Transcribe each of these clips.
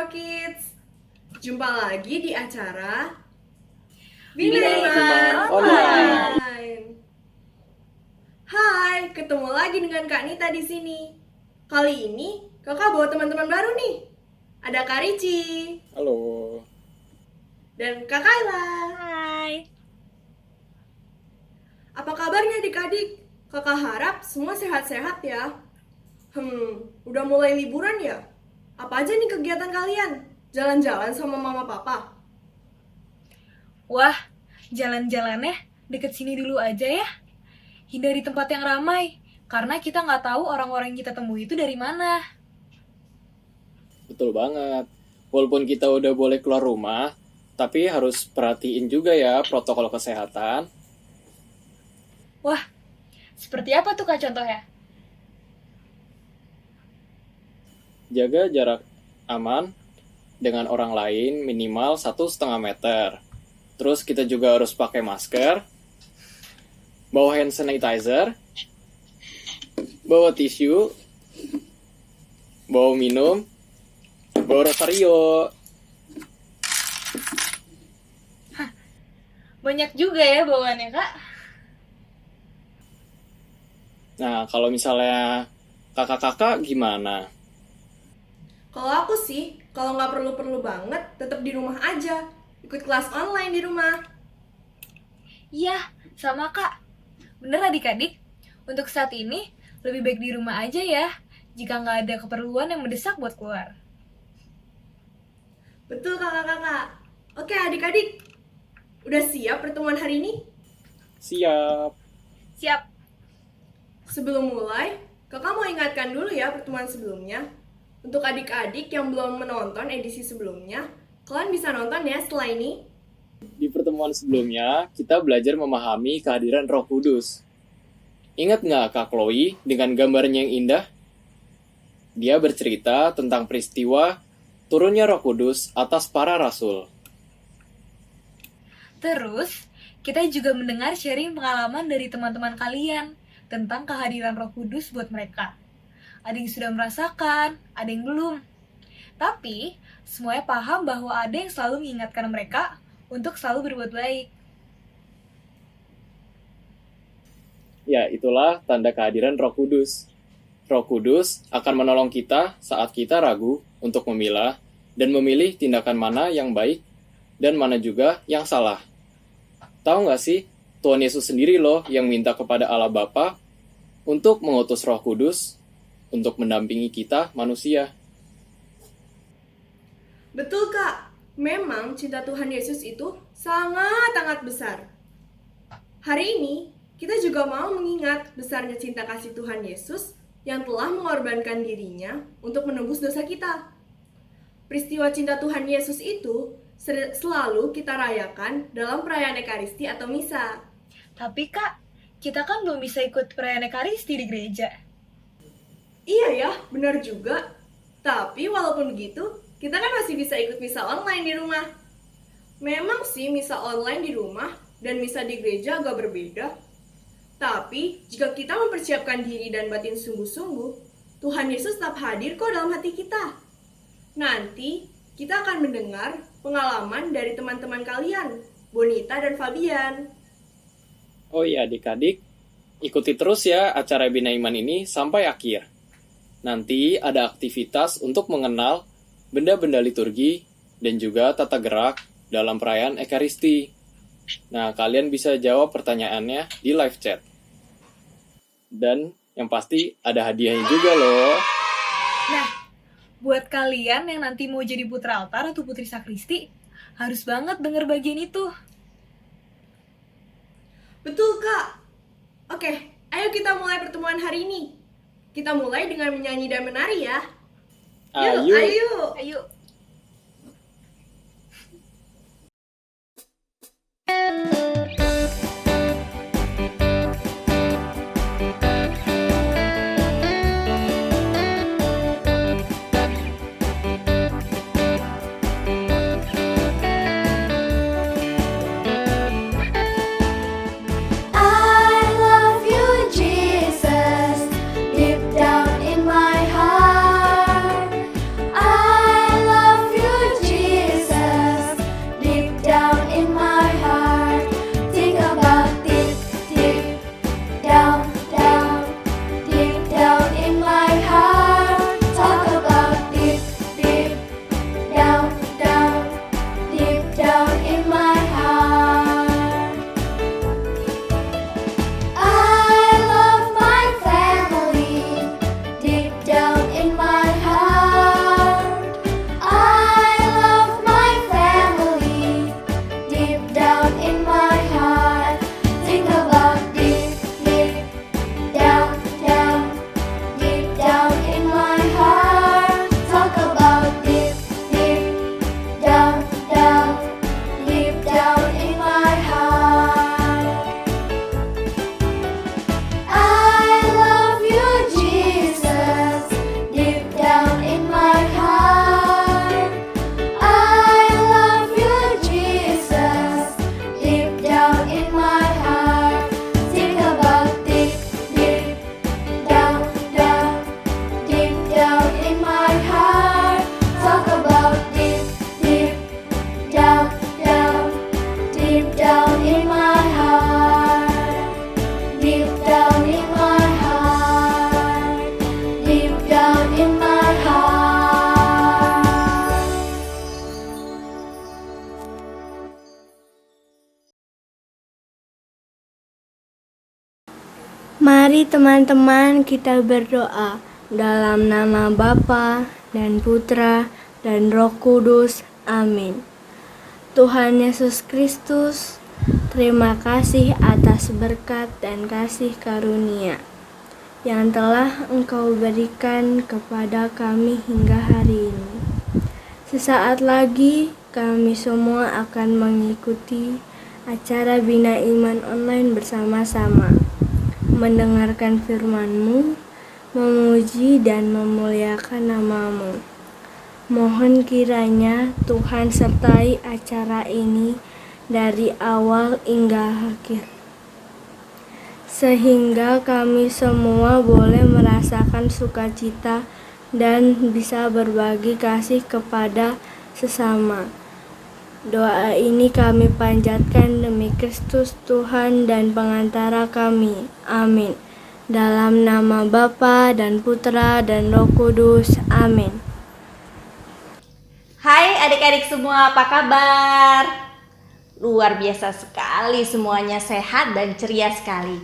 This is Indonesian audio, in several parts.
Kids. Jumpa lagi di acara Binaiman Online. Hai, ketemu lagi dengan Kak Nita di sini. Kali ini kakak bawa teman-teman baru nih. Ada Kak Rici Halo. dan Kak Kayla. Hai. Apa kabarnya adik-adik? Kakak harap semua sehat-sehat ya. Udah mulai liburan ya? Apa aja nih kegiatan kalian? Jalan-jalan sama mama papa? Wah, jalan-jalannya deket sini dulu aja ya. Hindari tempat yang ramai, karena kita nggak tahu orang-orang yang kita temui itu dari mana. Betul banget. Walaupun kita udah boleh keluar rumah, tapi harus perhatiin juga ya protokol kesehatan. Wah, seperti apa tuh Kak contohnya? Jaga jarak aman dengan orang lain minimal 1,5 meter. Terus kita juga harus pakai masker, bawa hand sanitizer, bawa tisu, bawa minum, bawa rosario. Banyak juga ya bawaannya Kak. Nah, kalau misalnya kakak-kakak gimana? Kalau aku sih, kalau nggak perlu-perlu banget, tetap di rumah aja. Ikut kelas online di rumah. Iya, sama Kak. Bener adik-adik, untuk saat ini lebih baik di rumah aja ya, jika nggak ada keperluan yang mendesak buat keluar. Betul kakak-kakak. Oke adik-adik, udah siap pertemuan hari ini? Siap. Siap. Sebelum mulai, kakak mau ingatkan dulu ya pertemuan sebelumnya. Untuk adik-adik yang belum menonton edisi sebelumnya, kalian bisa nonton ya setelah ini. Di pertemuan sebelumnya, kita belajar memahami kehadiran Roh Kudus. Ingat nggak Kak Chloe dengan gambarnya yang indah? Dia bercerita tentang peristiwa turunnya Roh Kudus atas para rasul. Terus, kita juga mendengar sharing pengalaman dari teman-teman kalian tentang kehadiran Roh Kudus buat mereka. Ada yang sudah merasakan, ada yang belum. Tapi, semuanya paham bahwa ada yang selalu mengingatkan mereka untuk selalu berbuat baik. Ya, itulah tanda kehadiran Roh Kudus. Roh Kudus akan menolong kita saat kita ragu untuk memilah dan memilih tindakan mana yang baik dan mana juga yang salah. Tahu nggak sih, Tuhan Yesus sendiri loh yang minta kepada Allah Bapa untuk mengutus Roh Kudus untuk mendampingi kita manusia. Betul kak, memang cinta Tuhan Yesus itu sangat-sangat besar. Hari ini, kita juga mau mengingat besarnya cinta kasih Tuhan Yesus yang telah mengorbankan dirinya untuk menebus dosa kita. Peristiwa cinta Tuhan Yesus itu selalu kita rayakan dalam perayaan Ekaristi atau Misa. Tapi Kak, kita kan belum bisa ikut perayaan Ekaristi di gereja. Iya ya, benar juga. Tapi walaupun begitu, kita kan masih bisa ikut misa online di rumah. Memang sih misa online di rumah dan misa di gereja agak berbeda. Tapi jika kita mempersiapkan diri dan batin sungguh-sungguh, Tuhan Yesus tetap hadir kok dalam hati kita. Nanti kita akan mendengar pengalaman dari teman-teman kalian, Bonita dan Fabian. Oh iya adik-adik, ikuti terus ya acara Binaiman ini sampai akhir. Nanti ada aktivitas untuk mengenal benda-benda liturgi dan juga tata gerak dalam perayaan Ekaristi. Nah, kalian bisa jawab pertanyaannya di live chat. Dan yang pasti ada hadiahnya juga loh. Nah, buat kalian yang nanti mau jadi putra altar atau putri sakristi, harus banget denger bagian itu. Betul kak. Oke, ayo kita mulai pertemuan hari ini. Kita mulai dengan menyanyi dan menari ya. Yuk, ayo. Ayo. I love you, Jesus, deep down in my heart. I love you, Mari teman-teman kita berdoa dalam nama Bapa dan Putra dan Roh Kudus. Amin. Tuhan Yesus Kristus, terima kasih atas berkat dan kasih karunia yang telah Engkau berikan kepada kami hingga hari ini. Sesaat lagi kami semua akan mengikuti acara Bina Iman online bersama-sama, mendengarkan firman-Mu, memuji dan memuliakan nama-Mu. Mohon kiranya Tuhan sertai acara ini dari awal hingga akhir, sehingga kami semua boleh merasakan sukacita dan bisa berbagi kasih kepada sesama. Doa ini kami panjatkan demi Kristus Tuhan dan pengantara kami. Amin. Dalam nama Bapa dan Putra dan Roh Kudus. Amin. Hai adik-adik semua, apa kabar? Luar biasa sekali, semuanya sehat dan ceria sekali.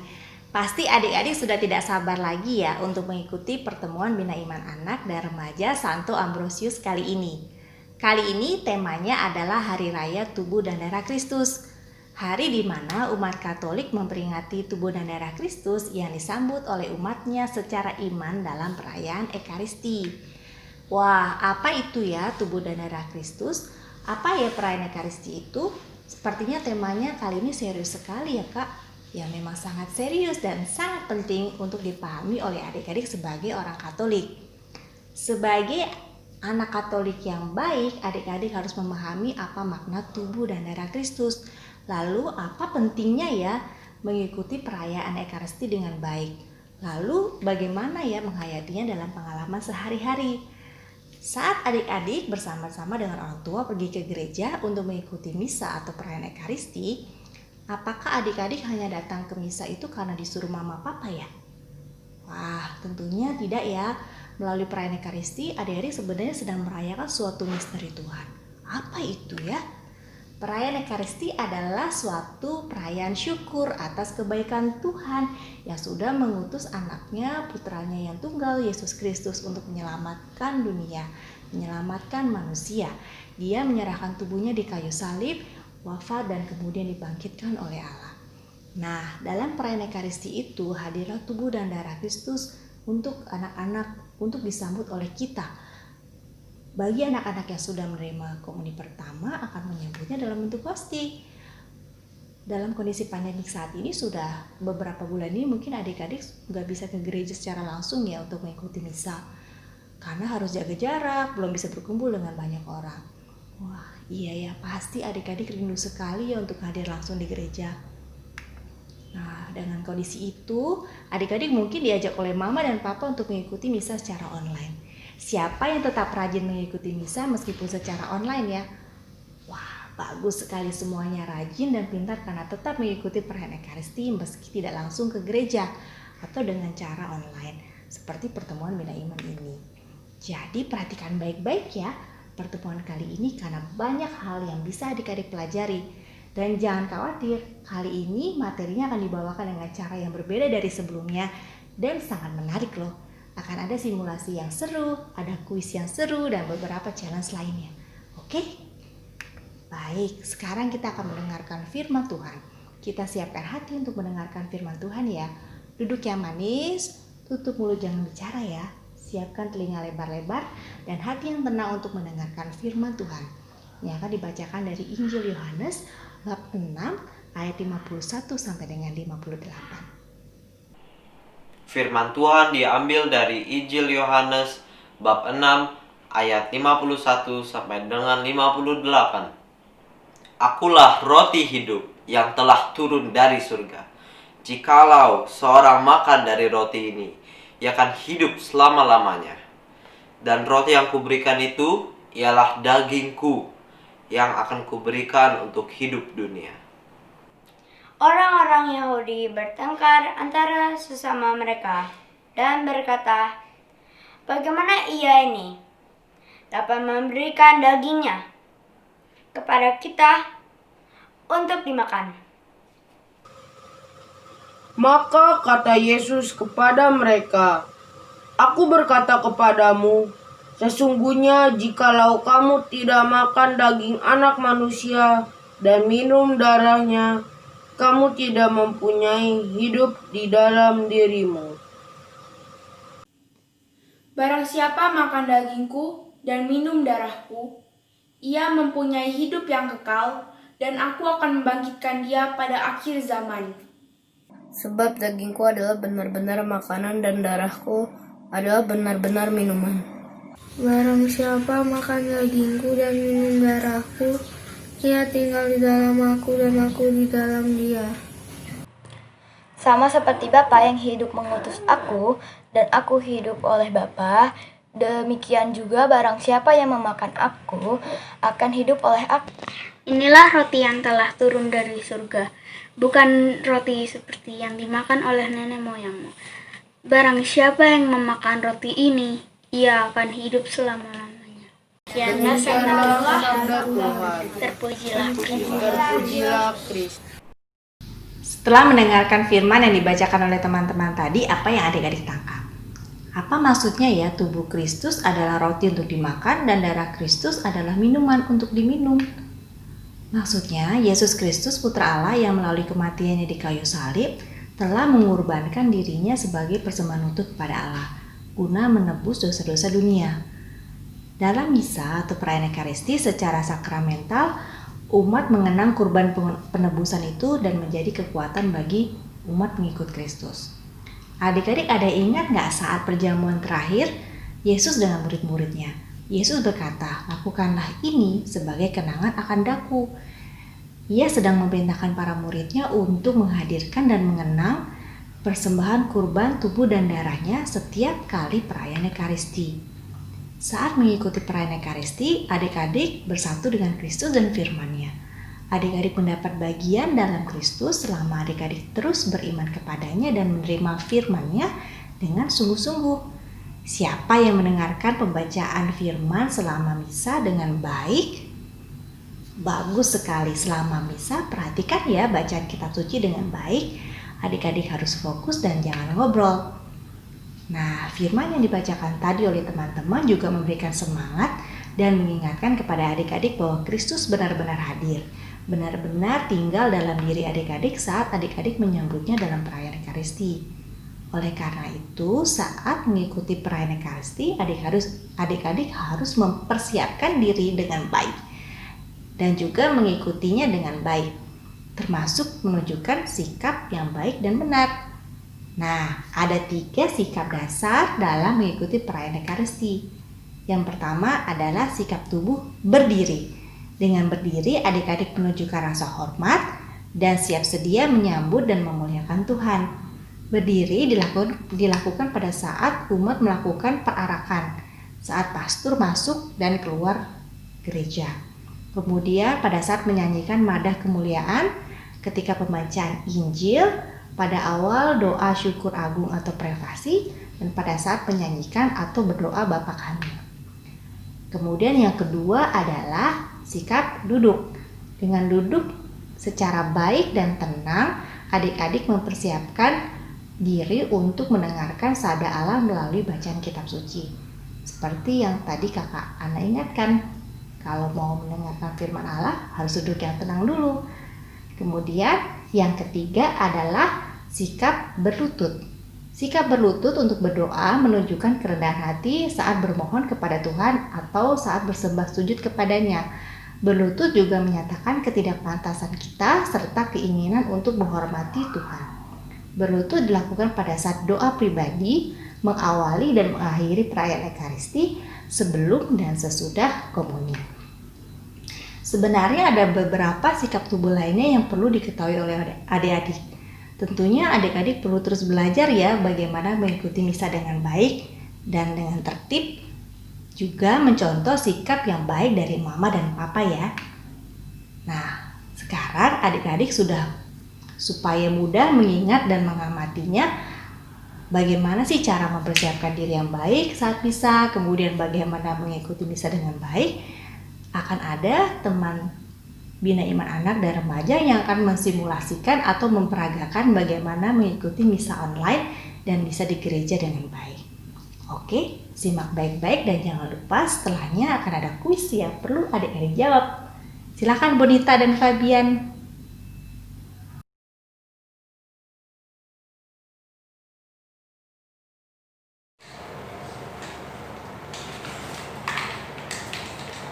Pasti adik-adik sudah tidak sabar lagi ya untuk mengikuti pertemuan Bina Iman Anak dan Remaja Santo Ambrosius kali ini. Kali ini temanya adalah Hari Raya Tubuh dan Darah Kristus. Hari di mana umat Katolik memperingati tubuh dan darah Kristus yang disambut oleh umatnya secara iman dalam perayaan Ekaristi. Wah, apa itu ya tubuh dan darah Kristus? Apa ya perayaan Ekaristi itu? Sepertinya temanya kali ini serius sekali ya Kak. Ya memang sangat serius dan sangat penting untuk dipahami oleh adik-adik sebagai orang Katolik. Sebagai anak Katolik yang baik, adik-adik harus memahami apa makna tubuh dan darah Kristus. Lalu apa pentingnya ya mengikuti perayaan Ekaristi dengan baik? Lalu bagaimana ya menghayatinya dalam pengalaman sehari-hari? Saat adik-adik bersama-sama dengan orang tua pergi ke gereja untuk mengikuti misa atau perayaan Ekaristi, apakah adik-adik hanya datang ke misa itu karena disuruh mama papa ya? Wah, tentunya tidak ya. Melalui perayaan Ekaristi, adik-adik sebenarnya sedang merayakan suatu misteri Tuhan. Apa itu ya? Perayaan Ekaristi adalah suatu perayaan syukur atas kebaikan Tuhan yang sudah mengutus anaknya, putranya yang tunggal, Yesus Kristus, untuk menyelamatkan dunia, menyelamatkan manusia. Dia menyerahkan tubuhnya di kayu salib, wafat dan kemudian dibangkitkan oleh Allah. Nah, dalam perayaan Ekaristi itu hadirlah tubuh dan darah Kristus untuk anak-anak, untuk disambut oleh kita. Bagi anak-anak yang sudah menerima komuni pertama akan menyambutnya dalam bentuk pasti. Dalam kondisi pandemik saat ini sudah beberapa bulan ini mungkin adik-adik nggak bisa ke gereja secara langsung ya untuk mengikuti misa. Karena harus jaga jarak, belum bisa berkumpul dengan banyak orang. Wah iya ya, pasti adik-adik rindu sekali ya untuk hadir langsung di gereja. Nah, dengan kondisi itu, adik-adik mungkin diajak oleh mama dan papa untuk mengikuti misa secara online. Siapa yang tetap rajin mengikuti misa meskipun secara online ya? Wah, bagus sekali semuanya rajin dan pintar karena tetap mengikuti perayaan Ekaristi meski tidak langsung ke gereja atau dengan cara online seperti pertemuan Bina Iman ini. Jadi perhatikan baik-baik ya pertemuan kali ini karena banyak hal yang bisa adik-adik pelajari. Dan jangan khawatir, kali ini materinya akan dibawakan dengan cara yang berbeda dari sebelumnya dan sangat menarik loh. Akan ada simulasi yang seru, ada kuis yang seru, dan beberapa challenge lainnya. Oke? Baik, sekarang kita akan mendengarkan firman Tuhan. Kita siapkan hati untuk mendengarkan firman Tuhan ya. Duduk yang manis, tutup mulut jangan bicara ya. Siapkan telinga lebar-lebar dan hati yang tenang untuk mendengarkan firman Tuhan. Yang akan dibacakan dari Injil Yohanes bab 6 ayat 51 sampai dengan 58. Firman Tuhan diambil dari Injil Yohanes bab 6 ayat 51 sampai dengan 58. Akulah roti hidup yang telah turun dari surga. Jikalau seorang makan dari roti ini, ia akan hidup selama-lamanya. Dan roti yang kuberikan itu ialah dagingku yang akan kuberikan untuk hidup dunia. Orang-orang Yahudi bertengkar antara sesama mereka dan berkata, "Bagaimana ia ini dapat memberikan dagingnya kepada kita untuk dimakan?" Maka kata Yesus kepada mereka, "Aku berkata kepadamu, sesungguhnya jikalau kamu tidak makan daging anak manusia dan minum darahnya, kamu tidak mempunyai hidup di dalam dirimu. Barang siapa makan dagingku dan minum darahku, ia mempunyai hidup yang kekal, dan aku akan membangkitkan dia pada akhir zaman. Sebab dagingku adalah benar-benar makanan dan darahku adalah benar-benar minuman. Barang siapa makan dagingku dan minum darahku, ia tinggal di dalam aku dan aku di dalam dia. Sama seperti Bapa yang hidup mengutus aku, dan aku hidup oleh Bapa, demikian juga barang siapa yang memakan aku, akan hidup oleh aku." Inilah roti yang telah turun dari surga, bukan roti seperti yang dimakan oleh nenek moyangmu. Barang siapa yang memakan roti ini, ia akan hidup selama-lamanya. Demikianlah sabda Tuhan. Terpujilah Terpujilah Kristus. Setelah mendengarkan firman yang dibacakan oleh teman-teman tadi, apa yang adik-adik tangkap? Apa maksudnya ya, tubuh Kristus adalah roti untuk dimakan dan darah Kristus adalah minuman untuk diminum? Maksudnya, Yesus Kristus Putra Allah yang melalui kematiannya di kayu salib telah mengorbankan dirinya sebagai persembahan utuh kepada Allah, guna menebus dosa-dosa dunia. Dalam misa atau perayaan Ekaristi secara sakramental, umat mengenang kurban penebusan itu dan menjadi kekuatan bagi umat pengikut Kristus. Adik-adik ada ingat nggak saat perjamuan terakhir Yesus dengan murid-muridnya? Yesus berkata, "Lakukanlah ini sebagai kenangan akan daku." Ia sedang memerintahkan para muridnya untuk menghadirkan dan mengenang persembahan kurban tubuh dan darahnya setiap kali perayaan Ekaristi. Saat mengikuti perayaan Ekaristi, adik-adik bersatu dengan Kristus dan firman-Nya. Adik-adik mendapat bagian dalam Kristus selama adik-adik terus beriman kepadanya dan menerima firman-Nya dengan sungguh-sungguh. Siapa yang mendengarkan pembacaan firman selama misa dengan baik? Bagus sekali. Selama misa, perhatikan ya bacaan kitab suci dengan baik. Adik-adik harus fokus dan jangan ngobrol. Nah, firman yang dibacakan tadi oleh teman-teman juga memberikan semangat dan mengingatkan kepada adik-adik bahwa Kristus benar-benar hadir, benar-benar tinggal dalam diri adik-adik saat adik-adik menyambutnya dalam perayaan Ekaristi. Oleh karena itu, saat mengikuti perayaan Ekaristi, adik-adik harus mempersiapkan diri dengan baik dan juga mengikutinya dengan baik, termasuk menunjukkan sikap yang baik dan benar. Nah, ada 3 sikap dasar dalam mengikuti perayaan Ekaristi. Yang pertama adalah sikap tubuh berdiri. Dengan berdiri, adik-adik menunjukkan rasa hormat dan siap sedia menyambut dan memuliakan Tuhan. Berdiri dilakukan pada saat umat melakukan perarakan, saat pastor masuk dan keluar gereja. Kemudian pada saat menyanyikan madah kemuliaan, ketika pembacaan Injil, pada awal doa syukur agung atau prefasi, dan pada saat menyanyikan atau berdoa Bapa Kami. Kemudian yang kedua adalah sikap duduk. Dengan duduk secara baik dan tenang, adik-adik mempersiapkan diri untuk mendengarkan sabda Allah melalui bacaan kitab suci. Seperti yang tadi kakak Ana ingatkan, kalau mau mendengarkan firman Allah harus duduk yang tenang dulu. Kemudian yang ketiga adalah sikap berlutut. Sikap berlutut untuk berdoa menunjukkan kerendahan hati saat bermohon kepada Tuhan atau saat bersembah sujud kepadanya. Berlutut juga menyatakan ketidakpantasan kita serta keinginan untuk menghormati Tuhan. Berlutut dilakukan pada saat doa pribadi, mengawali dan mengakhiri perayaan Ekaristi, sebelum dan sesudah komuni. Sebenarnya ada beberapa sikap tubuh lainnya yang perlu diketahui oleh adik-adik. Tentunya adik-adik perlu terus belajar ya bagaimana mengikuti misa dengan baik dan dengan tertib, juga mencontoh sikap yang baik dari mama dan papa ya. Nah, sekarang adik-adik supaya mudah mengingat dan mengamatinya, bagaimana sih cara mempersiapkan diri yang baik saat misa, kemudian bagaimana mengikuti misa dengan baik. Akan ada teman Bina Iman Anak dan Remaja yang akan mensimulasikan atau memperagakan bagaimana mengikuti misa online dan misa di gereja dengan baik. Oke, simak baik-baik dan jangan lupa setelahnya akan ada kuis yang perlu adik-adik jawab. Silakan Bonita dan Fabian.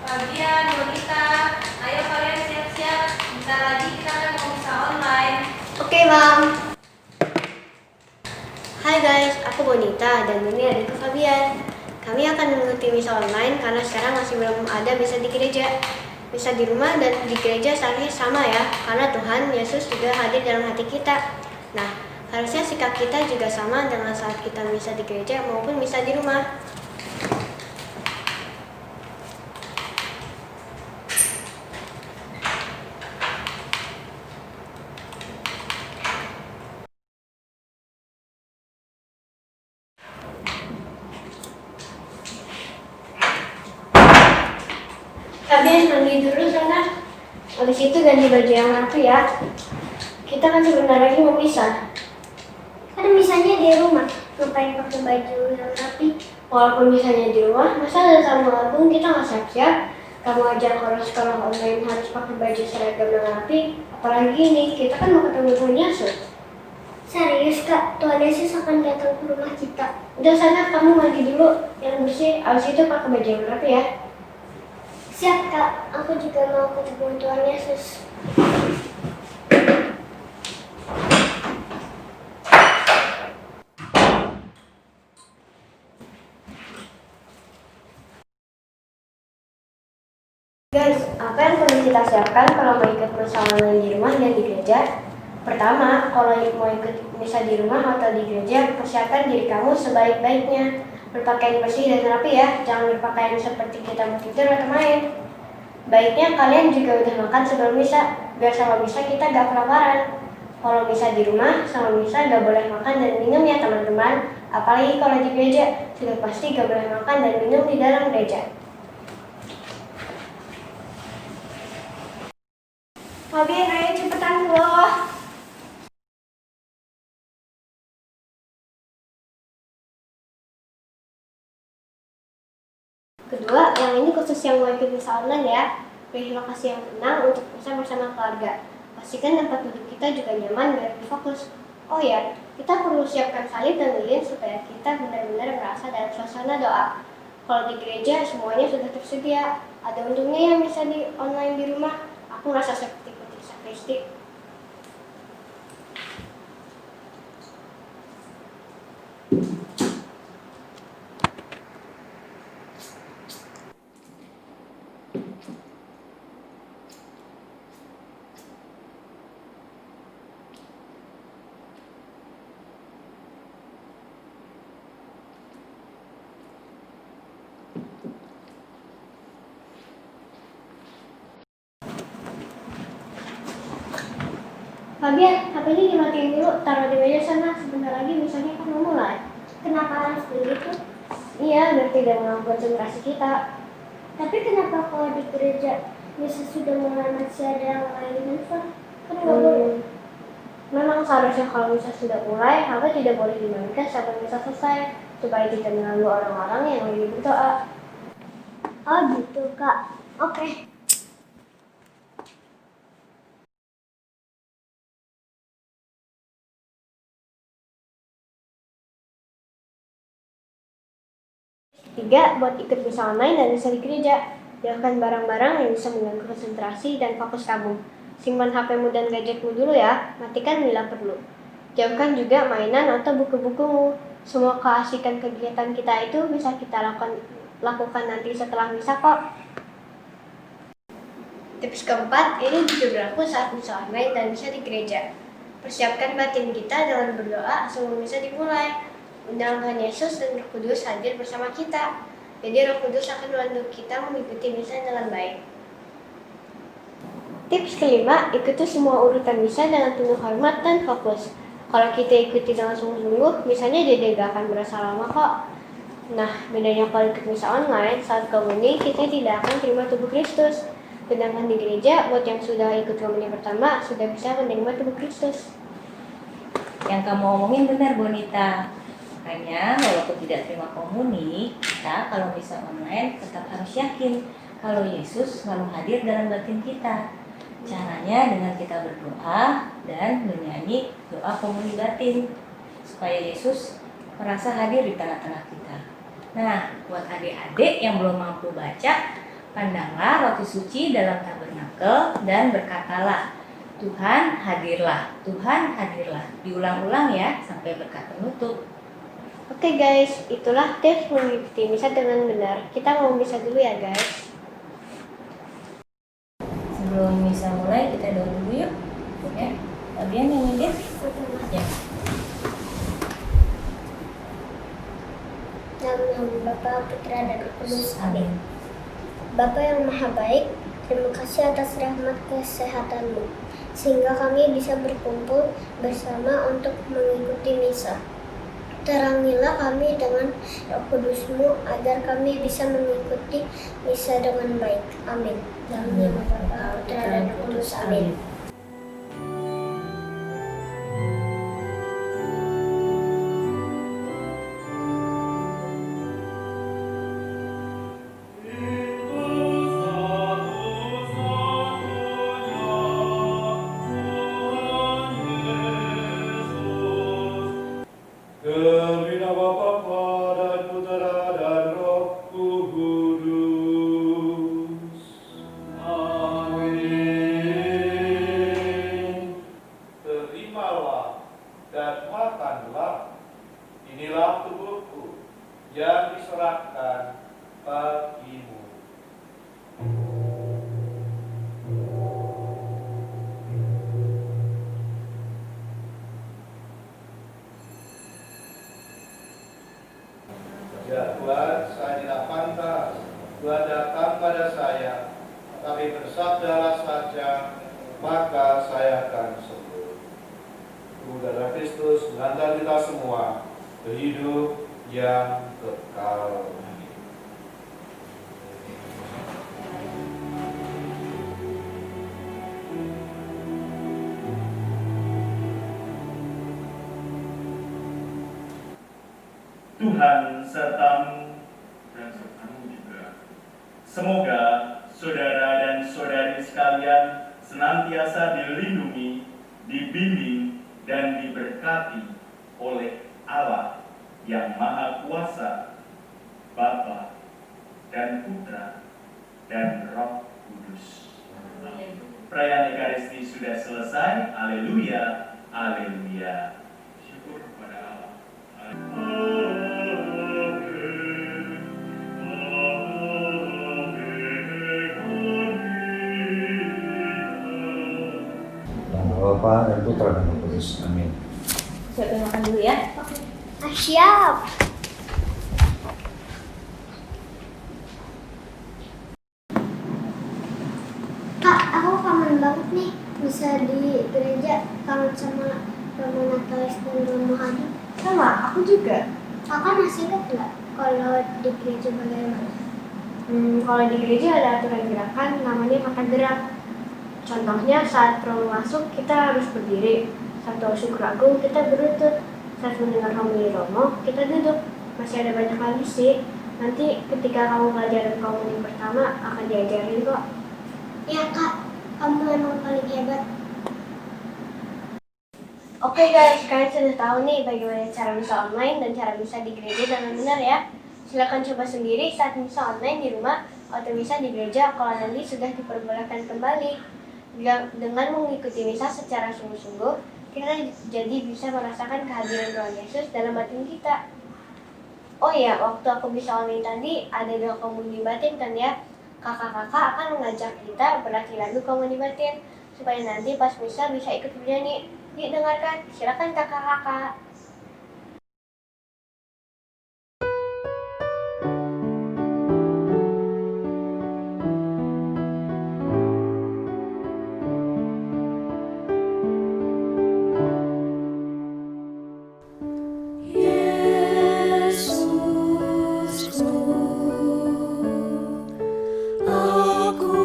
Fabian, Bonita, ayo kalian siap-siap. Bentar lagi kita akan mau misa online. Oke, Mam. Hai guys, aku Bonita dan ini adikku Fabian. Kami akan mengikuti misa online karena sekarang masih belum ada misa di gereja. Misa di rumah dan di gereja seharusnya sama ya, karena Tuhan Yesus juga hadir dalam hati kita. Nah, harusnya sikap kita juga sama dengan saat kita misa di gereja maupun misa di rumah. Fabian mandi dulu sana. Habis itu ganti baju yang rapi ya. Kita kan sebentar lagi mau misa. Kan misalnya di rumah, ngapain pakai baju yang rapi? Walaupun misalnya di rumah, masa ada tamu agung kita nggak siap-siap? Kamu aja kalau sekolah online harus pakai baju seragam yang rapi. Apalagi ini, kita kan mau ketemu Tuhan Yesus. Serius kak, Tuhan Yesus akan datang ke rumah kita. Udah sana kamu mandi dulu yang bersih. Abis itu pakai baju yang rapi ya. Siap kak, aku juga mau ketemu Tuhan Yesus. Guys, apa yang perlu kita siapkan kalau mau ikut misa online di rumah dan di gereja? Pertama, kalau mau ikut misa di rumah atau di gereja, persiapkan diri kamu sebaik-baiknya. Berpakaian bersih dan rapi ya, jangan berpakaian seperti kita mau tidur atau main. Baiknya kalian juga udah makan sebelum misa, biar sama misa kita gak kelaparan. Kalau misa di rumah, sama misa gak boleh makan dan minum ya teman-teman. Apalagi kalau di gereja, sudah pasti gak boleh makan dan minum di dalam gereja. Fabian, ayo cepetan loh. Kedua, yang ini khusus yang mau ikut misa online ya. Pilih lokasi yang tenang untuk misa bersama keluarga. Pastikan tempat duduk kita juga nyaman dan fokus. Oh ya, kita perlu siapkan salib dan lilin supaya kita benar-benar merasa dalam suasana doa. Kalau di gereja semuanya sudah tersedia. Ada untungnya yang bisa di online di rumah. Aku merasa seperti putri sakristi. Fabian, HP-nya dimatiin dulu, taruh di meja sana. Sebentar lagi misalnya kan mau mulai. Kenapa harus begitu? Iya, biar tidak mengganggu konsentrasi kita. Tapi kenapa kalau di gereja misa sudah mulai masih ada yang main handphone? Kan nggak boleh. Memang seharusnya kalau misa sudah mulai, HP tidak boleh dimainkan sampai misa selesai, supaya tidak mengganggu orang-orang yang lagi berdoa. Oh gitu kak. Oke. Tiga, buat ikut misa online dan misa di gereja. Jauhkan barang-barang yang bisa mengganggu konsentrasi dan fokus kamu. Simpan HP-mu dan gadgetmu dulu ya, matikan bila perlu. Jauhkan juga mainan atau buku-bukumu. Semua keasikan kegiatan kita itu bisa kita lakukan nanti setelah misa kok. Tips keempat, ini juga berlaku saat misa online dan misa di gereja. Persiapkan batin kita dengan berdoa sebelum misa dimulai. Undang Tuhan Yesus dan Roh Kudus hadir bersama kita. Jadi Roh Kudus akan membantu kita mengikuti misa dengan baik. Tips kelima, ikuti semua urutan misa dengan penuh hormat dan fokus. Kalau kita ikuti dengan sungguh-sungguh, misanya jadi gak akan berasa lama kok. Nah, bedanya kalau ikut misa online, saat komuni kita tidak akan terima tubuh Kristus. Sedangkan di gereja, buat yang sudah ikut komuni pertama, sudah bisa menerima tubuh Kristus. Yang kamu omongin benar, Bonita. Makanya walaupun tidak terima komuni, kita kalau bisa online tetap harus yakin kalau Yesus selalu hadir dalam batin kita. Caranya dengan kita berdoa dan menyanyi doa komuni batin supaya Yesus merasa hadir di tengah-tengah kita. Nah, buat adik-adik yang belum mampu baca, pandanglah roti suci dalam tabernakel dan berkatalah, Tuhan hadirlah, Tuhan hadirlah. Diulang-ulang ya sampai berkat penutup. Oke guys, itulah tips mengikuti misa dengan benar. Kita mau misa dulu ya guys. Sebelum misa mulai, kita doa dulu yuk. Ya, Fabian yang mimpin. Ya. Dalam nama Bapa, Putra, dan Roh Kudus. Amin. Bapa yang Maha Baik, terima kasih atas rahmat kesehatan-Mu, sehingga kami bisa berkumpul bersama untuk mengikuti misa. Terangilah kami dengan Roh Kudus-Mu agar kami bisa mengikuti misa dengan baik. Amin. Dalam nama Bapa, Putra, dan Roh Kudus. Amin. Demi nama Bapa dan Putra dan Roh Kudus. Amin. Terimalah dan makanlah. Inilah tubuhku yang diserahkan bagimu. Ya Tuhan, saya tidak pantas Tuhan datang pada saya, tapi bersabdalah saja, maka saya akan sembuh. Tubuh darah Kristus mengantar kita semua ke hidup yang kekal. Tuhan sertamu dan sertamu juga. Semoga saudara dan saudari sekalian senantiasa dilindungi, dibimbing, dan diberkati oleh Allah yang Maha Kuasa, Bapa dan Putra dan Roh Kudus. Perayaan Ekaristi sudah selesai. Haleluya, haleluya. Syukur kepada Allah. Bapa dan Putra dan Roh Kudus. Amin. Siapin makan dulu ya. Siap. Kak, aku kangen banget nih bisa di gereja, kangen sama Romo Natalis dan Romo Hadi. Sama, aku juga. Kakak masih ingat nggak kalau di gereja bagaimana? Kalau di gereja ada aturan gerakan namanya kata gerak. Contohnya saat Romo masuk kita harus berdiri, saat doa syukur agung kita berlutut, saat mendengar homili Romo kita duduk. Masih ada banyak lagi sih. Nanti ketika kamu pelajaran komuni pertama akan diajarin kok. Ya kak, kamu memang paling hebat. Oke guys, kalian sudah tahu nih bagaimana cara misa online dan cara misa di gereja dengan benar ya. Silakan coba sendiri saat misa online di rumah atau misa di gereja kalau nanti sudah diperbolehkan kembali. Dengan mengikuti misa secara sungguh-sungguh, kita jadi bisa merasakan kehadiran Roh Yesus dalam batin kita. Oh iya, waktu aku misa online tadi ada doa komuni batin kan ya. Kakak-kakak akan mengajak kita berlatih lagu komuni batin supaya nanti pas misa bisa ikut bernyanyi. Yuk dengarkan, silakan kakak-kakak. Yesusku, aku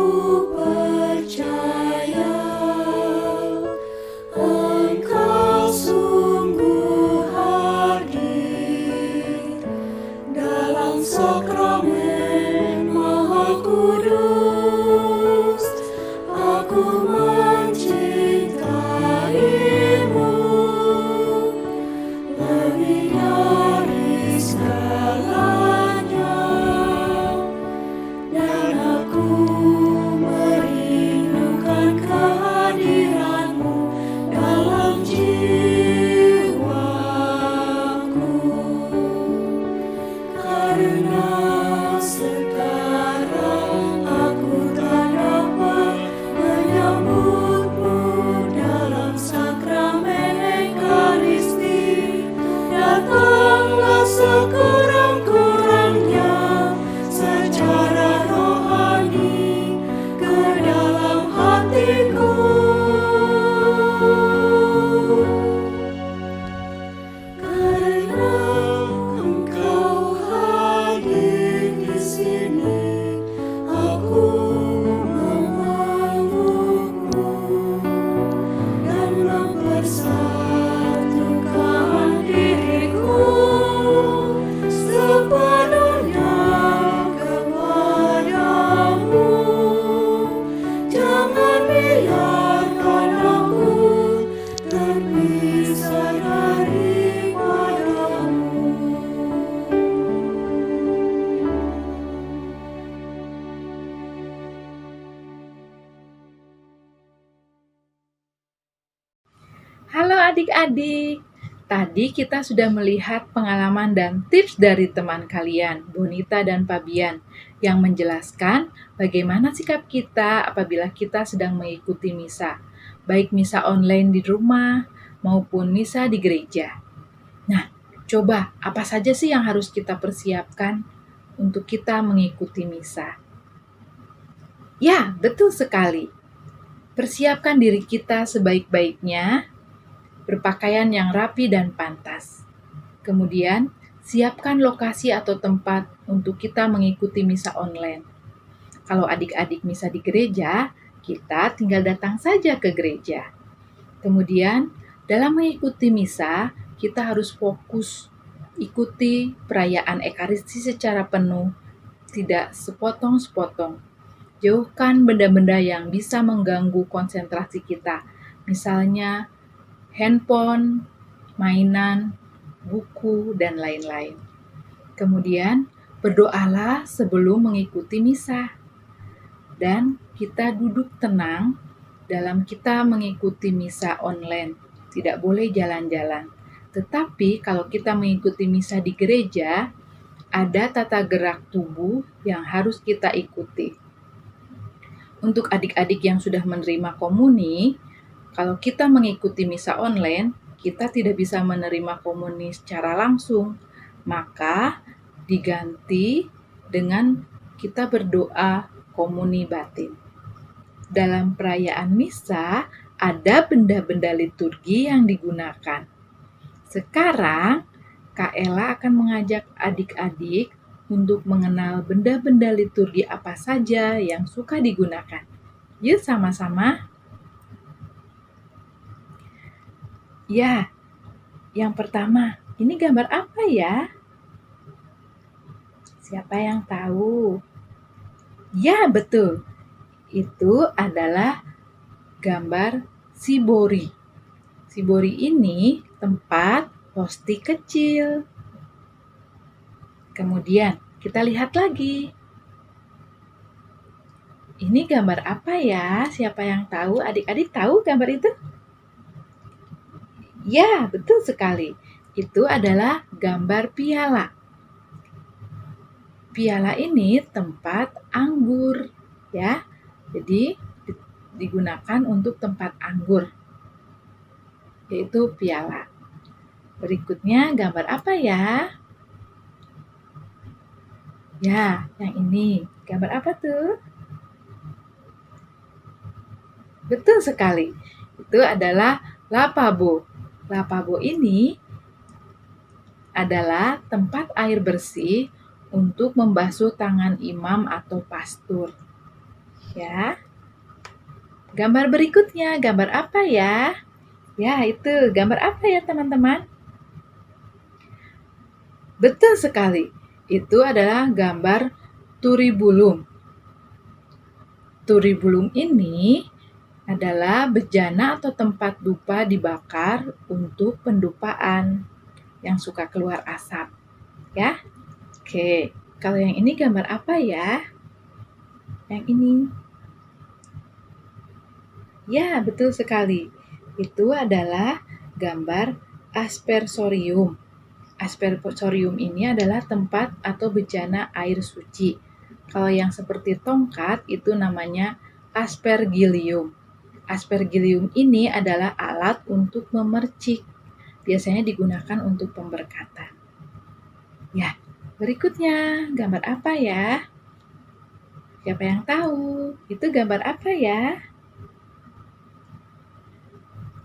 adik-adik. Tadi kita sudah melihat pengalaman dan tips dari teman kalian, Bonita dan Fabian, yang menjelaskan bagaimana sikap kita apabila kita sedang mengikuti misa, baik misa online di rumah maupun misa di gereja. Nah, coba apa saja sih yang harus kita persiapkan untuk kita mengikuti misa? Ya, betul sekali. Persiapkan diri kita sebaik-baiknya, berpakaian yang rapi dan pantas. Kemudian, siapkan lokasi atau tempat untuk kita mengikuti misa online. Kalau adik-adik misa di gereja, kita tinggal datang saja ke gereja. Kemudian, dalam mengikuti misa, kita harus fokus ikuti perayaan Ekaristi secara penuh, tidak sepotong-sepotong. Jauhkan benda-benda yang bisa mengganggu konsentrasi kita, misalnya handphone, mainan, buku, dan lain-lain. Kemudian, berdoalah sebelum mengikuti misa. Dan kita duduk tenang dalam kita mengikuti misa online. Tidak boleh jalan-jalan. Tetapi kalau kita mengikuti misa di gereja, ada tata gerak tubuh yang harus kita ikuti. Untuk adik-adik yang sudah menerima komuni, kalau kita mengikuti misa online, kita tidak bisa menerima komuni secara langsung, maka diganti dengan kita berdoa komuni batin. Dalam perayaan misa, ada benda-benda liturgi yang digunakan. Sekarang, Kak Ella akan mengajak adik-adik untuk mengenal benda-benda liturgi apa saja yang suka digunakan. Yuk sama-sama. Ya, yang pertama, ini gambar apa ya? Siapa yang tahu? Ya, betul. Itu adalah gambar sibori. Sibori ini tempat hosti kecil. Kemudian, kita lihat lagi. Ini gambar apa ya? Siapa yang tahu? Adik-adik tahu gambar itu? Ya, betul sekali. Itu adalah gambar piala. Piala ini tempat anggur, ya. Jadi digunakan untuk tempat anggur, yaitu piala. Berikutnya gambar apa ya? Ya, yang ini. Gambar apa tuh? Betul sekali. Itu adalah lavabo. Lavabo ini adalah tempat air bersih untuk membasuh tangan imam atau pastor. Ya. Gambar berikutnya, gambar apa ya? Ya, itu. Gambar apa ya, teman-teman? Betul sekali. Itu adalah gambar turibulum. Turibulum ini adalah bejana atau tempat dupa dibakar untuk pendupaan yang suka keluar asap. Ya? Oke, kalau yang ini gambar apa ya? Yang ini. Ya, betul sekali. Itu adalah gambar aspersorium. Aspersorium ini adalah tempat atau bejana air suci. Kalau yang seperti tongkat itu namanya aspergillium. Aspergillium ini adalah alat untuk memercik. Biasanya digunakan untuk pemberkatan. Ya, berikutnya gambar apa ya? Siapa yang tahu? Itu gambar apa ya?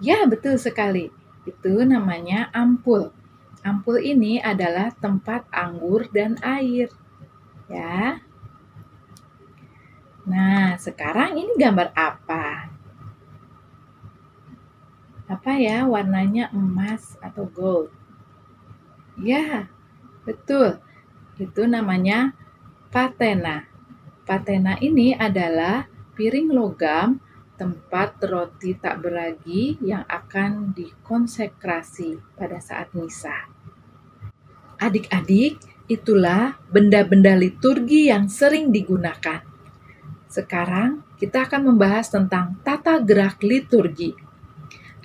Ya, betul sekali. Itu namanya ampul. Ampul ini adalah tempat anggur dan air. Ya. Nah, sekarang ini gambar apa? Apa ya? Warnanya emas atau gold? Ya, betul. Itu namanya patena. Patena ini adalah piring logam tempat roti tak beragi yang akan dikonsekrasi pada saat misa. Adik-adik, itulah benda-benda liturgi yang sering digunakan. Sekarang kita akan membahas tentang tata gerak liturgi.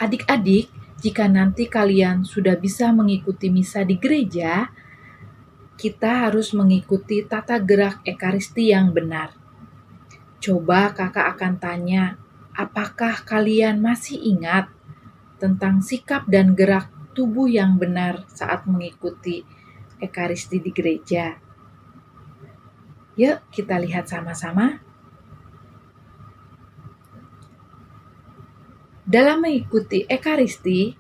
Adik-adik, jika nanti kalian sudah bisa mengikuti misa di gereja, kita harus mengikuti tata gerak Ekaristi yang benar. Coba kakak akan tanya, apakah kalian masih ingat tentang sikap dan gerak tubuh yang benar saat mengikuti Ekaristi di gereja? Yuk kita lihat sama-sama. Dalam mengikuti Ekaristi,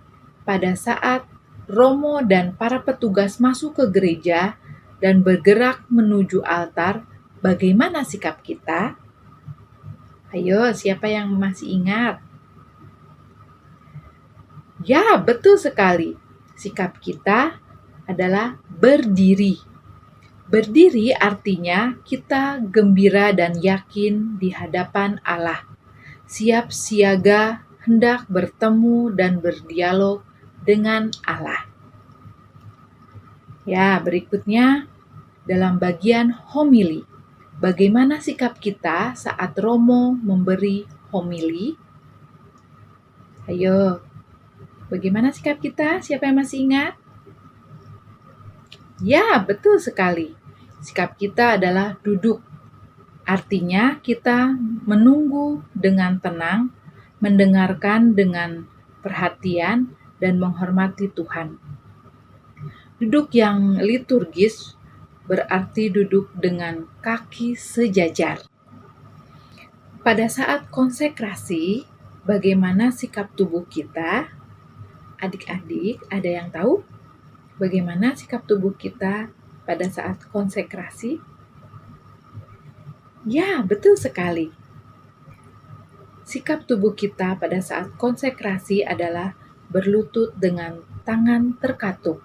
pada saat Romo dan para petugas masuk ke gereja dan bergerak menuju altar, bagaimana sikap kita? Ayo, siapa yang masih ingat? Ya, betul sekali. Sikap kita adalah berdiri. Berdiri artinya kita gembira dan yakin di hadapan Allah, siap siaga hendak bertemu dan berdialog dengan Allah. Ya, berikutnya dalam bagian homili. Bagaimana sikap kita saat Romo memberi homili? Ayo, bagaimana sikap kita? Siapa yang masih ingat? Ya, betul sekali. Sikap kita adalah duduk. Artinya kita menunggu dengan tenang, mendengarkan dengan perhatian, dan menghormati Tuhan. Duduk yang liturgis berarti duduk dengan kaki sejajar. Pada saat konsekrasi, bagaimana sikap tubuh kita? Adik-adik, ada yang tahu bagaimana sikap tubuh kita pada saat konsekrasi? Ya, betul sekali. Sikap tubuh kita pada saat konsekrasi adalah berlutut dengan tangan terkatup.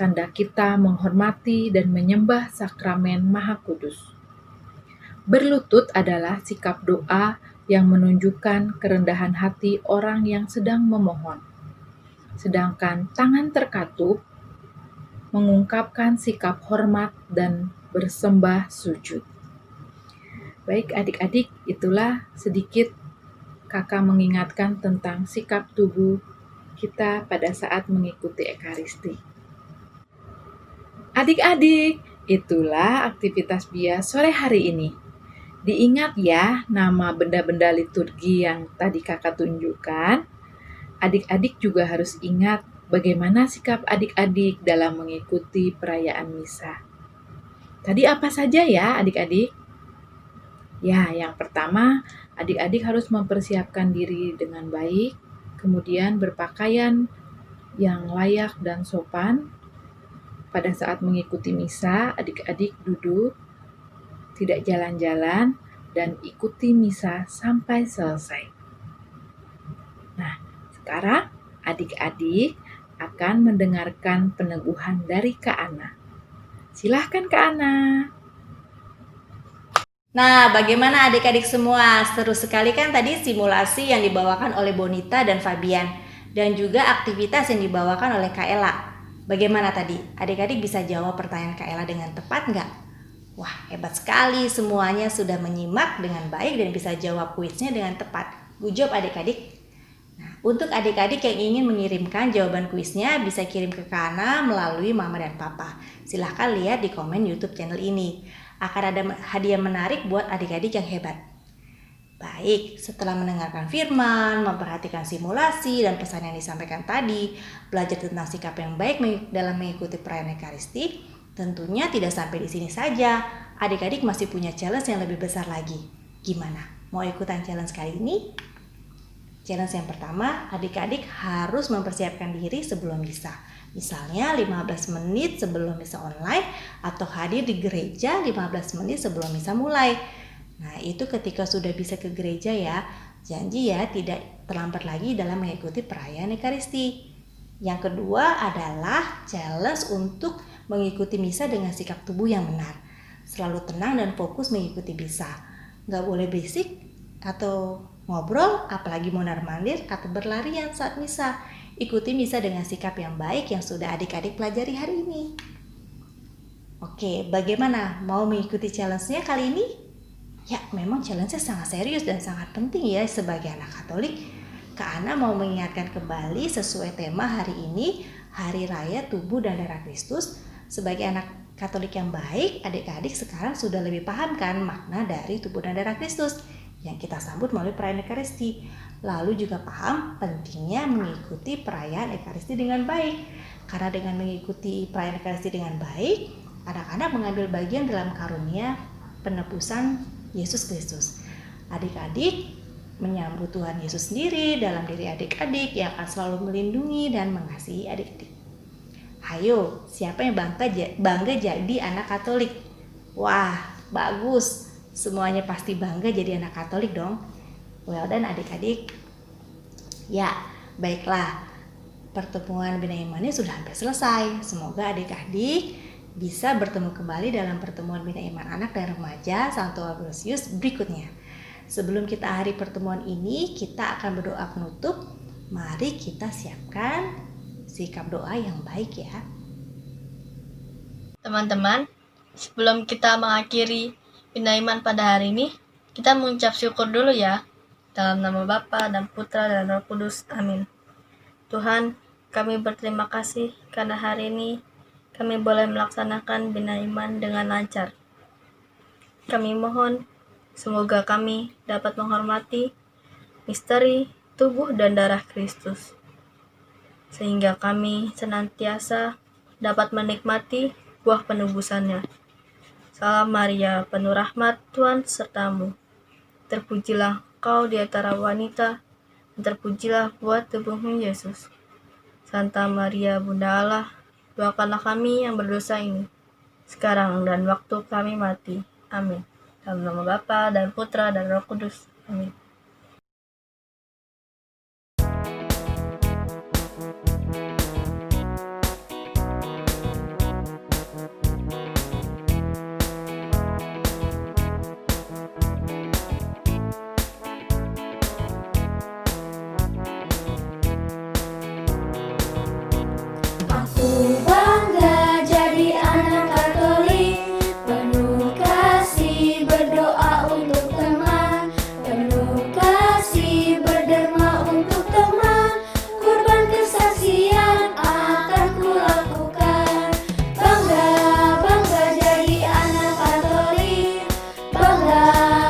Tanda kita menghormati dan menyembah sakramen Maha Kudus. Berlutut adalah sikap doa yang menunjukkan kerendahan hati orang yang sedang memohon. Sedangkan tangan terkatup mengungkapkan sikap hormat dan bersembah sujud. Baik adik-adik, itulah sedikit kakak mengingatkan tentang sikap tubuh kita pada saat mengikuti Ekaristi. Adik-adik, itulah aktivitas bias sore hari ini. Diingat ya nama benda-benda liturgi yang tadi kakak tunjukkan. Adik-adik juga harus ingat bagaimana sikap adik-adik dalam mengikuti perayaan misa. Tadi apa saja ya adik-adik? Ya, yang pertama, adik-adik harus mempersiapkan diri dengan baik, kemudian berpakaian yang layak dan sopan. Pada saat mengikuti misa, adik-adik duduk, tidak jalan-jalan, dan ikuti misa sampai selesai. Nah, sekarang adik-adik akan mendengarkan peneguhan dari Kak Ana. Silahkan Kak Ana. Nah, bagaimana adik-adik semua? Seru sekali kan tadi simulasi yang dibawakan oleh Bonita dan Fabian, dan juga aktivitas yang dibawakan oleh Kak Ella. Bagaimana tadi? Adik-adik bisa jawab pertanyaan Kak Ella dengan tepat nggak? Wah, hebat sekali, semuanya sudah menyimak dengan baik dan bisa jawab kuisnya dengan tepat. Good job adik-adik. Nah, untuk adik-adik yang ingin mengirimkan jawaban kuisnya bisa kirim ke Kak Ana melalui Mama dan Papa. Silahkan lihat di komen YouTube channel ini. Akan ada hadiah menarik buat adik-adik yang hebat. Baik, setelah mendengarkan firman, memperhatikan simulasi dan pesan yang disampaikan tadi, belajar tentang sikap yang baik dalam mengikuti perayaan Ekaristi, tentunya tidak sampai di sini saja. Adik-adik masih punya challenge yang lebih besar lagi. Gimana? Mau ikutan challenge kali ini? Challenge yang pertama, adik-adik harus mempersiapkan diri sebelum misa. Misalnya 15 menit sebelum misa online atau hadir di gereja 15 menit sebelum misa mulai. Nah, itu ketika sudah bisa ke gereja ya. Janji ya tidak terlambat lagi dalam mengikuti perayaan Ekaristi. Yang kedua adalah challenge untuk mengikuti misa dengan sikap tubuh yang benar. Selalu tenang dan fokus mengikuti misa. Nggak boleh berisik atau ngobrol, apalagi mondar-mandir atau berlarian saat misa. Ikuti misa dengan sikap yang baik yang sudah adik-adik pelajari hari ini. Oke, bagaimana? Mau mengikuti challenge-nya kali ini? Ya, memang challenge-nya sangat serius dan sangat penting ya sebagai anak Katolik. Kak Ana mau mengingatkan kembali sesuai tema hari ini, Hari Raya Tubuh dan Darah Kristus. Sebagai anak Katolik yang baik, adik-adik sekarang sudah lebih paham kan makna dari tubuh dan darah Kristus yang kita sambut melalui perayaan Ekaristi. Lalu juga paham pentingnya mengikuti perayaan Ekaristi dengan baik. Karena dengan mengikuti perayaan Ekaristi dengan baik, anak-anak mengambil bagian dalam karunia penebusan Yesus Kristus. Adik-adik menyambut Tuhan Yesus sendiri dalam diri adik-adik yang akan selalu melindungi dan mengasihi adik-adik. Ayo, siapa yang bangga jadi anak Katolik? Wah, bagus. Semuanya pasti bangga jadi anak Katolik dong. Well done adik-adik. Ya, baiklah. Pertemuan Bina Imannya sudah hampir selesai. Semoga adik-adik bisa bertemu kembali dalam pertemuan Bina Iman Anak dan Remaja Santo Ambrosius berikutnya. Sebelum kita akhiri pertemuan ini, kita akan berdoa penutup. Mari kita siapkan sikap doa yang baik ya. Teman-teman, sebelum kita mengakhiri Bina Iman pada hari ini, kita mengucap syukur dulu ya. Dalam nama Bapa dan Putra dan Roh Kudus. Amin. Tuhan, kami berterima kasih karena hari ini kami boleh melaksanakan Bina Iman dengan lancar. Kami mohon semoga kami dapat menghormati misteri tubuh dan darah Kristus, sehingga kami senantiasa dapat menikmati buah penebusannya. Salam Maria, penuh rahmat, Tuhan sertamu. Terpujilah kau di antara wanita, dan terpujilah buah tubuhmu Yesus. Santa Maria, Bunda Allah, doakanlah kami yang berdosa ini, sekarang dan waktu kami mati. Amin. Dalam nama Bapa dan Putra dan Roh Kudus. Amin. Aku bangga jadi anak Katolik, penuh kasih berdoa untuk teman, penuh kasih berderma untuk teman, kurban kesaksian akan kulakukan. Bangga, bangga jadi anak Katolik, bangga,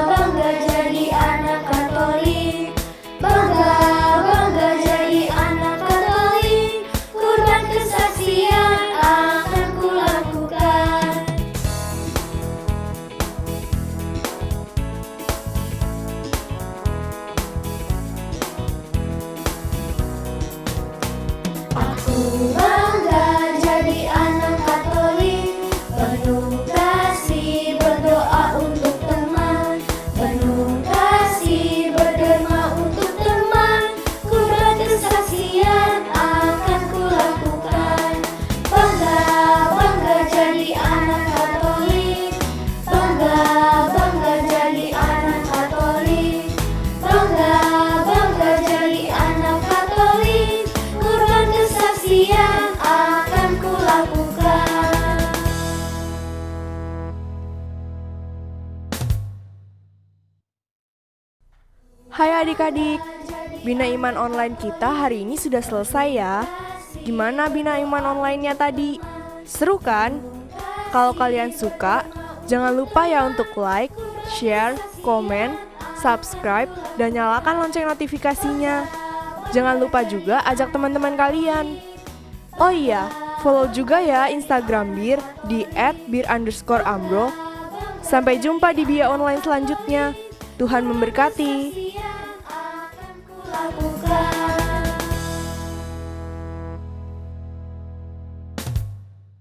bangga jadi anak Katolik, bangga, bangga jadi anak Katolik, kurban kesaksian akan kulakukan. Aku bangga jadi anak Katolik, penuh kasih berdoa untuk teman, penuh kasih berderma untuk teman, kurban kesaksian akan kulakukan. Bangga, bangga jadi anak Katolik, bangga, bangga jadi anak Katolik, bangga, bangga jadi anak Katolik, kurban kesaksian akan kulakukan. Hai adik-adik, Bina Iman online kita hari ini sudah selesai ya. Gimana Bina Iman online-nya tadi? Seru kan? Kalau kalian suka, jangan lupa ya untuk like, share, komen, subscribe, dan nyalakan lonceng notifikasinya. Jangan lupa juga ajak teman-teman kalian. Oh iya, follow juga ya Instagram Bir di @bir_ambro. Sampai jumpa di Bia online selanjutnya. Tuhan memberkati. Aku